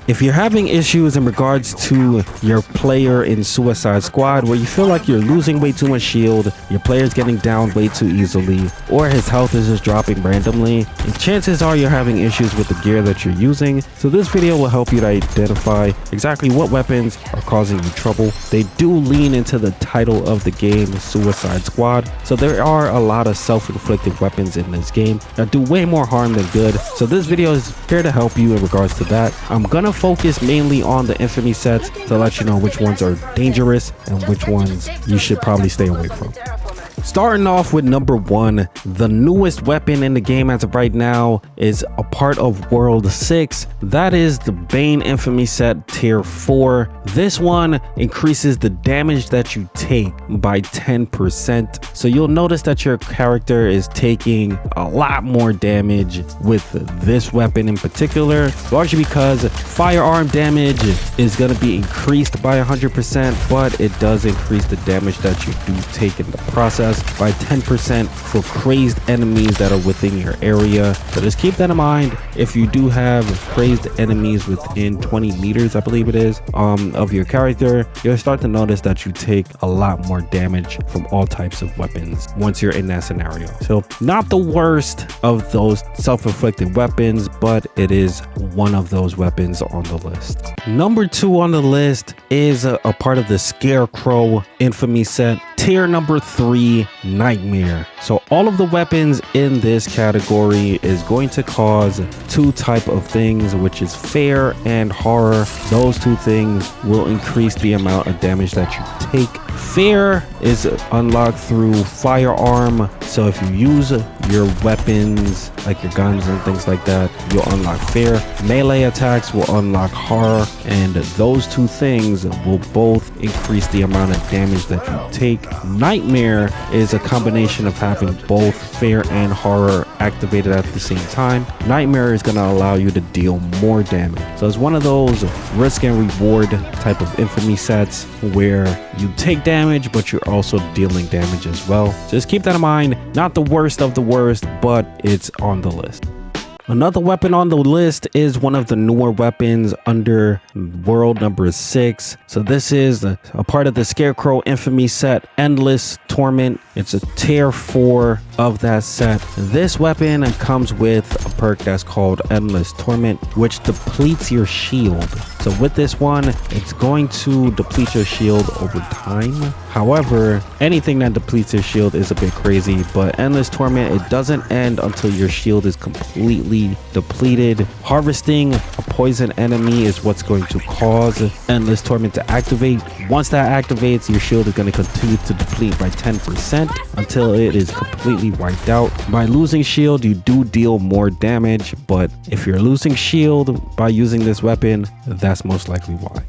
If you're having issues in regards to your player in Suicide Squad where you feel like you're losing way too much shield, your player's getting down way too easily, or his health is just dropping randomly, and chances are you're having issues with the gear that you're using. So this video will help you to identify exactly what weapons are causing you trouble. They do lean into the title of the game, Suicide Squad, so there are a lot of self-inflicted weapons in this game that do way more harm than good. So this video is here to help you in regards to that. I'm gonna focus mainly on the Infamy sets to let you know which ones are dangerous and which ones you should probably stay away from. Starting off with number 1, the newest weapon in the game as of right now is a part of World 6. That is the Bane Infamy set tier 4. This one increases the damage that you take by 10%. So you'll notice that your character is taking a lot more damage with this weapon in particular, largely because firearm damage is going to be increased by 100%, but it does increase the damage that you do take in the process by 10% for crazed enemies that are within your area. So just keep that in mind. If you do have crazed enemies within 20 meters, I believe it is, of your character, you'll start to notice that you take a lot more damage from all types of weapons once you're in that scenario. So not the worst of those self-inflicted weapons, but it is one of those weapons on the list. Number 2 on the list is a part of the Scarecrow Infamy set, tier number 3, Nightmare. So all of the weapons in this category is going to cause 2 type of things, which is fear and horror. Those 2 things will increase the amount of damage that you take. Fear is unlocked through firearm. So if you use your weapons like your guns and things like that, you'll unlock fear. Melee attacks will unlock horror, and those 2 things will both increase the amount of damage that you take. Nightmare is a combination of having both fear and horror activated at the same time. Nightmare is going to allow you to deal more damage. So it's one of those risk and reward type of Infamy sets where you take damage, but you're also dealing damage as well. Just keep that in mind. Not the worst of the worst, but it's on the list. Another weapon on the list is one of the newer weapons under world number 6. So this is a part of the Scarecrow Infamy set, Endless Torment. It's a tier 4 of that set. This weapon comes with a perk that's called Endless Torment, which depletes your shield. So with this one, it's going to deplete your shield over time. However, anything that depletes your shield is a bit crazy, but Endless Torment, it doesn't end until your shield is completely depleted. Harvesting a poison enemy is what's going to cause Endless Torment to activate. Once that activates, your shield is going to continue to deplete by 10% until it is completely wiped out. By losing shield, you do deal more damage, but if you're losing shield by using this weapon, that's most likely why.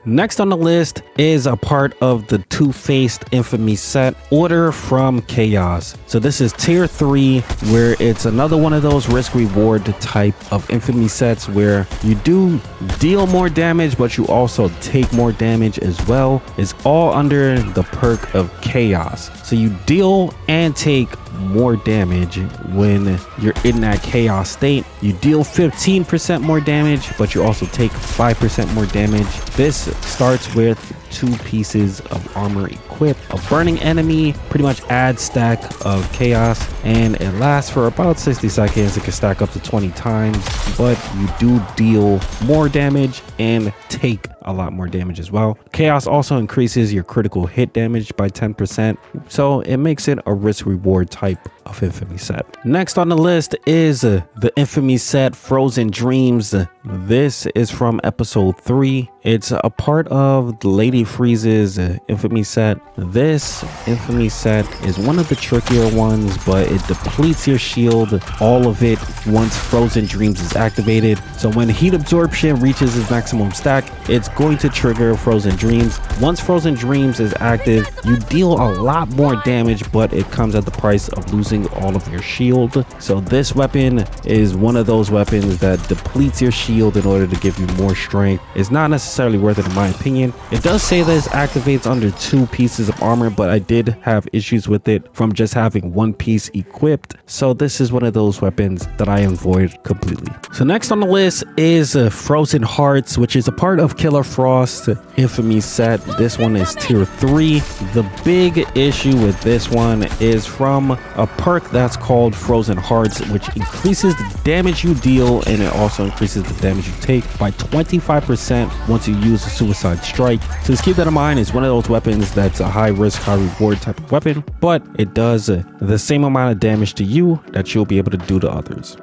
Next on the list is a part of the Two-Faced Infamy set, Order from Chaos. So this is tier 3, where it's another one of those risk reward type of Infamy sets where you do deal more damage, but you also take more damage as well. It's all under the perk of Chaos. So you deal and take more damage when you're in that chaos state. You deal 15% more damage, but you also take 5% more damage. This starts with 2 pieces of armor equipped. A burning enemy pretty much adds stack of chaos, and it lasts for about 60 seconds. It can stack up to 20 times, but you do deal more damage and take a lot more damage as well. Chaos also increases your critical hit damage by 10%, so it makes it a risk reward type of Infamy set. Next on the list is the Infamy set Frozen Dreams. This is from episode 3. It's a part of the Lady Freeze's Infamy set. This Infamy set is one of the trickier ones, but it depletes your shield, all of it, once Frozen Dreams is activated. So when heat absorption reaches its maximum stack, it's going to trigger Frozen Dreams. Once Frozen Dreams is active, you deal a lot more damage, but it comes at the price of losing all of your shield. So this weapon is one of those weapons that depletes your shield in order to give you more strength. It's not necessarily worth it in my opinion. It does say this activates under 2 pieces of armor, but I did have issues with it from just having 1 piece equipped. So this is one of those weapons that I avoid completely. So next on the list is Frozen Hearts, which is a part of Killer Frost's Infamy set. This one is tier 3. The big issue with this one is from a perk that's called Frozen Hearts, which increases the damage you deal, and it also increases the damage you take by 25% once you use a suicide strike. So just keep that in mind. It's one of those weapons that's a high risk, high reward type of weapon, but it does the same amount of damage to you that you'll be able to do to others.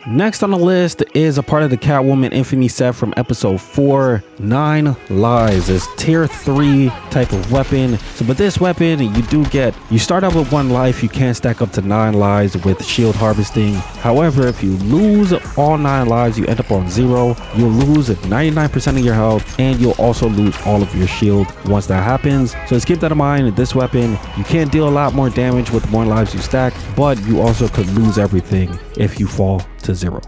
Next on the list is a part of the Catwoman Infamy set from episode 4, 9 Lives. It's tier 3 type of weapon. So with this weapon, you start out with 1 life. You can stack up to 9 lives with shield harvesting. However, if you lose all 9 lives, you end up on 0. You'll lose 99% of your health, and you'll also lose all of your shield once that happens. So just keep that in mind. This weapon, you can deal a lot more damage with the more lives you stack, but you also could lose everything if you fall to 0.